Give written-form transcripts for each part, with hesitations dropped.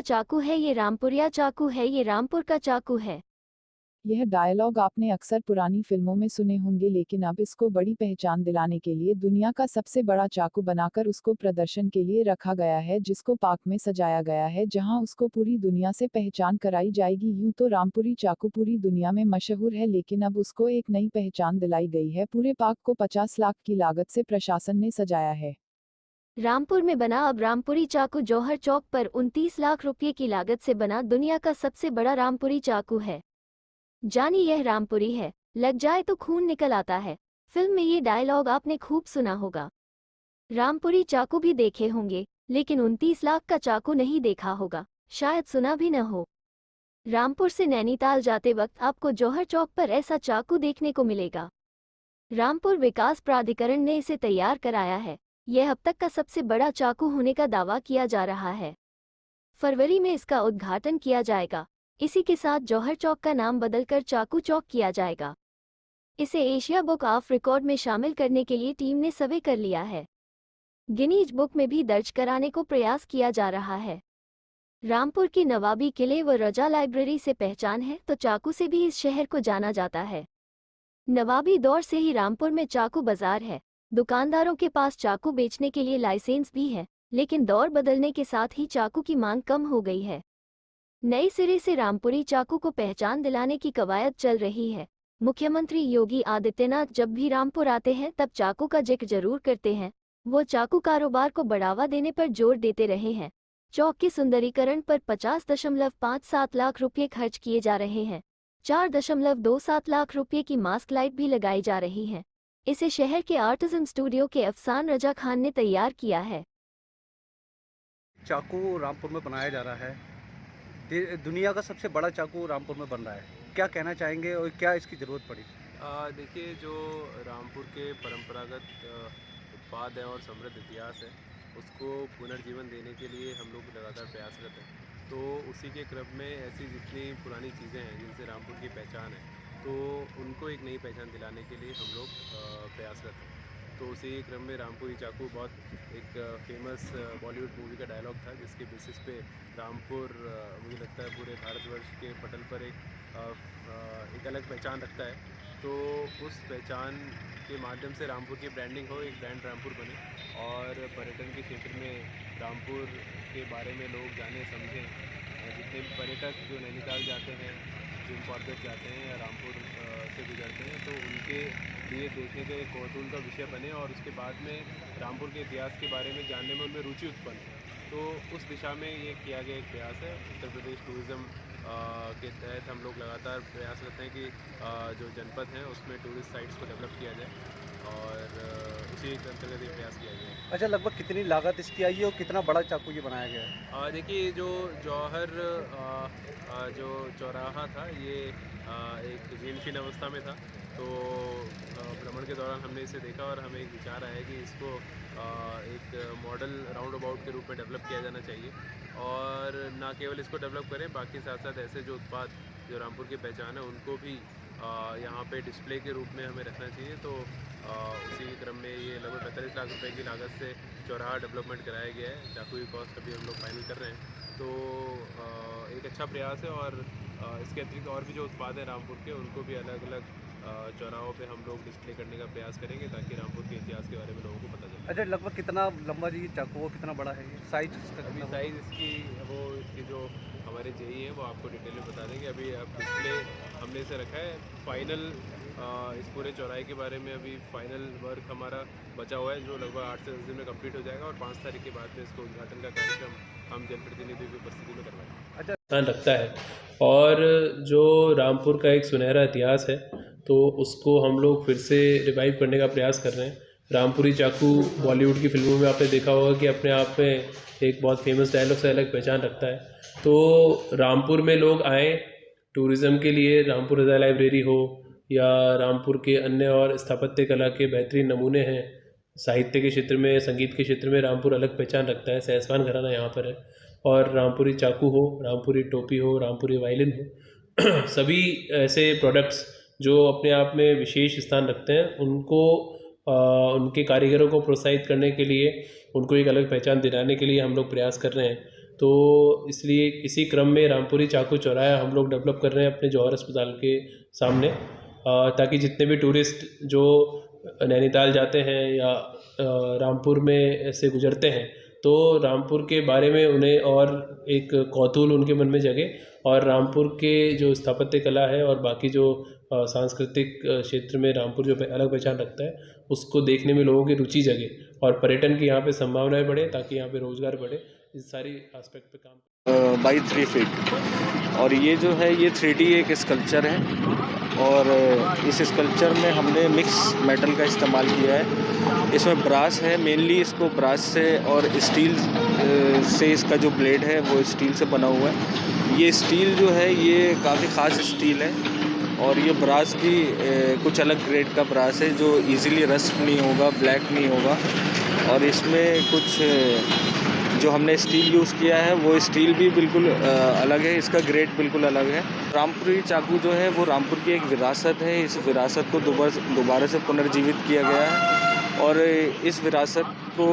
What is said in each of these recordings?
का चाकू है, ये रामपुरिया चाकू है, ये रामपुर का चाकू है। यह डायलॉग आपने अक्सर पुरानी फिल्मों में सुने होंगे, लेकिन अब इसको बड़ी पहचान दिलाने के लिए दुनिया का सबसे बड़ा चाकू बनाकर उसको प्रदर्शन के लिए रखा गया है, जिसको पार्क में सजाया गया है, जहां उसको पूरी दुनिया से पहचान कराई जाएगी। यूं तो रामपुरी चाकू पूरी दुनिया में मशहूर है, लेकिन अब उसको एक नई पहचान दिलाई गई है। पूरे पार्क को 50 लाख की लागत से प्रशासन ने सजाया है। रामपुर में बना अब रामपुरी चाकू जौहर चौक पर 29 लाख रुपये की लागत से बना दुनिया का सबसे बड़ा रामपुरी चाकू है। जानी यह रामपुरी है, लग जाए तो खून निकल आता है। फिल्म में ये डायलॉग आपने खूब सुना होगा। रामपुरी चाकू भी देखे होंगे, लेकिन 29 लाख का चाकू नहीं देखा होगा, शायद सुना भी न हो। रामपुर से नैनीताल जाते वक्त आपको जौहर चौक पर ऐसा चाकू देखने को मिलेगा। रामपुर विकास प्राधिकरण ने इसे तैयार कराया है। यह अब तक का सबसे बड़ा चाकू होने का दावा किया जा रहा है। फरवरी में इसका उद्घाटन किया जाएगा। इसी के साथ जौहर चौक का नाम बदलकर चाकू चौक किया जाएगा। इसे एशिया बुक ऑफ रिकॉर्ड में शामिल करने के लिए टीम ने सर्वे कर लिया है। गिनीज बुक में भी दर्ज कराने को प्रयास किया जा रहा है। रामपुर की नवाबी किले व रजा लाइब्रेरी से पहचान है, तो चाकू से भी इस शहर को जाना जाता है। नवाबी दौर से ही रामपुर में चाकू बाजार है। दुकानदारों के पास चाकू बेचने के लिए लाइसेंस भी है, लेकिन दौर बदलने के साथ ही चाकू की मांग कम हो गई है। नए सिरे से रामपुरी चाकू को पहचान दिलाने की कवायद चल रही है। मुख्यमंत्री योगी आदित्यनाथ जब भी रामपुर आते हैं तब चाकू का जिक्र जरूर करते हैं। वो चाकू कारोबार को बढ़ावा देने पर जोर देते रहे हैं। चौक के सुंदरीकरण पर 50.57 लाख रुपये खर्च किए जा रहे हैं। 4.27 लाख रुपये की मास्क लाइट भी लगाई जा रही है। इसे शहर के आर्टिज्म स्टूडियो के अफसान रजा खान ने तैयार किया है। चाकू रामपुर में बनाया जा रहा है। दुनिया का सबसे बड़ा चाकू रामपुर में बन रहा है। क्या कहना चाहेंगे और क्या इसकी ज़रूरत पड़ी? देखिए, जो रामपुर के परंपरागत उत्पाद है और समृद्ध इतिहास है, उसको पुनर्जीवन देने के लिए हम लोग लगातार प्रयासरत हैं। तो उसी के क्रम में ऐसी जितनी पुरानी चीज़ें हैं जिनसे रामपुर की पहचान है, तो उनको एक नई पहचान दिलाने के लिए हम लोग प्रयासरत हैं। तो उसी क्रम में रामपुरी चाकू बहुत एक फेमस बॉलीवुड मूवी का डायलॉग था, जिसके बेसिस पे रामपुर मुझे लगता है पूरे भारतवर्ष के पटल पर एक अलग पहचान रखता है। तो उस पहचान के माध्यम से रामपुर की ब्रांडिंग हो, एक ब्रांड रामपुर बने और पर्यटन के क्षेत्र में रामपुर के बारे में लोग जाने समझें। जितने भी पर्यटक जो नैनीताल जाते हैं, जिम कॉर्बेट जाते हैं या रामपुर से गुजरते हैं, तो उनके लिए देखने का एक कौतूहल का विषय बने और उसके बाद में रामपुर के इतिहास के बारे में जानने में उनमें रुचि उत्पन्न हो। तो उस दिशा में ये किया गया एक प्रयास है। उत्तर प्रदेश टूरिज़्म के तहत हम लोग लगातार प्रयास करते हैं कि जो जनपद हैं उसमें टूरिस्ट साइट्स को डेवलप किया जाए और उसी के अंतर्गत ये प्रयास किया गया है। अच्छा, लगभग कितनी लागत इसकी आई है और कितना बड़ा चाकू ये बनाया गया है? देखिए, जो जौहर जो चौराहा था, ये एक जीर्ण अवस्था में था। तो भ्रमण के दौरान हमने इसे देखा और हमें एक विचार आया कि इसको एक मॉडल राउंड अबाउट के रूप में डेवलप किया जाना चाहिए और ना केवल इसको डेवलप करें, बाकी साथ साथ ऐसे जो उत्पाद जो रामपुर की पहचान है उनको भी यहाँ पे डिस्प्ले के रूप में हमें रखना चाहिए। तो उसी क्रम में ये लगभग 45 लाख रुपए की लागत से चौराहा डेवलपमेंट कराया गया है। चाकू की कॉस्ट अभी हम लोग फाइनल कर रहे हैं। तो एक अच्छा प्रयास है और इसके अतिरिक्त और भी जो उत्पाद हैं रामपुर के, उनको भी अलग अलग चौराहों पे हम लोग डिस्प्ले करने का प्रयास करेंगे ताकि रामपुर के इतिहास के बारे में लोगों को पता चले। अच्छा, लगभग कितना लंबा जी चाकू, वो कितना बड़ा है ये? साइज इसका अभी कितना? साइज़ इसकी वो इसकी जो हमारे जेई हैं वो आपको डिटेल में बता देंगे। अभी अब डिस्प्ले हमने इसे रखा है। फाइनल इस पूरे चौराहे के बारे में अभी फाइनल वर्क हमारा बचा हुआ है, जो लगभग 8 से 10 दिन में कंप्लीट हो जाएगा और 5 तारीख के बाद में इसको उद्घाटन का कार्यक्रम हम जनप्रतिनिधियों की उपस्थिति में करवाएंगे। अच्छा, स्थान रखता है और जो रामपुर का एक सुनहरा इतिहास है, तो उसको हम लोग फिर से रिवाइव करने का प्रयास कर रहे हैं। रामपुरी चाकू बॉलीवुड की फिल्मों में आपने देखा होगा कि अपने आप में एक बहुत फेमस डायलॉग से अलग पहचान रखता है। तो रामपुर में लोग आएँ टूरिज़्म के लिए, रामपुर रज़ा लाइब्रेरी हो या रामपुर के अन्य और स्थापत्य कला के बेहतरीन नमूने हैं। साहित्य के क्षेत्र में, संगीत के क्षेत्र में रामपुर अलग पहचान रखता है। सहसवान घराना यहाँ पर है और रामपुरी चाकू हो, रामपुरी टोपी हो, रामपुरी वायलिन हो सभी ऐसे प्रोडक्ट्स जो अपने आप में विशेष स्थान रखते हैं, उनको उनके कारीगरों को प्रोत्साहित करने के लिए, उनको एक अलग पहचान दिलाने के लिए हम लोग प्रयास कर रहे हैं। तो इसलिए इसी क्रम में रामपुरी चाकू चौराहा हम लोग डेवलप कर रहे हैं अपने जौहर अस्पताल के सामने, ताकि जितने भी टूरिस्ट जो नैनीताल जाते हैं या रामपुर में से गुजरते हैं तो रामपुर के बारे में उन्हें और एक कौतूहल उनके मन में जगे, और रामपुर के जो स्थापत्य कला है और बाकी जो सांस्कृतिक क्षेत्र में रामपुर जो अलग पहचान रखता है उसको देखने में लोगों की रुचि जगे और पर्यटन की यहाँ पे संभावनाएं बढ़े, ताकि यहाँ पे रोजगार बढ़े। इस सारी एस्पेक्ट पे काम बाई 3 फीट, और ये जो है ये 3D एक स्कल्पचर है, और इस स्कल्पचर में हमने मिक्स मेटल का इस्तेमाल किया है। इसमें ब्रास है, मेनली इसको ब्रास से और स्टील से इसका जो ब्लेड है वो स्टील से बना हुआ है। ये स्टील जो है ये काफ़ी ख़ास स्टील है, और ये ब्रास भी कुछ अलग ग्रेड का ब्रास है जो इजीली रस्ट नहीं होगा, ब्लैक नहीं होगा। और इसमें कुछ जो हमने स्टील यूज़ किया है वो स्टील भी बिल्कुल अलग है, इसका ग्रेड बिल्कुल अलग है। रामपुरी चाकू जो है वो रामपुर की एक विरासत है, इस विरासत को दोबारा से पुनर्जीवित किया गया है, और इस विरासत को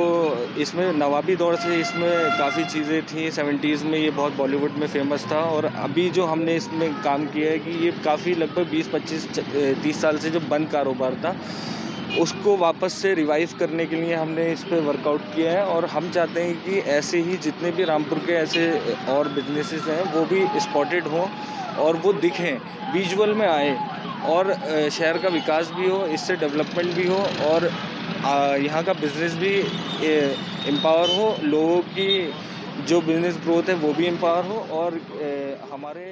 इसमें नवाबी दौर से इसमें काफ़ी चीज़ें थी। 70s में ये बहुत बॉलीवुड में फेमस था, और अभी जो हमने इसमें काम किया है कि ये काफ़ी लगभग 20-25-30 साल से जो बंद कारोबार था उसको वापस से रिवाइव करने के लिए हमने इस पे वर्कआउट किया है। और हम चाहते हैं कि ऐसे ही जितने भी रामपुर के ऐसे और बिजनेसेस हैं वो भी स्पॉटेड हों और वो दिखें, विजुअल में आए, और शहर का विकास भी हो, इससे डेवलपमेंट भी हो, और यहाँ का बिज़नेस भी एम्पावर हो, लोगों की जो बिज़नेस ग्रोथ है वो भी एम्पावर हो, और हमारे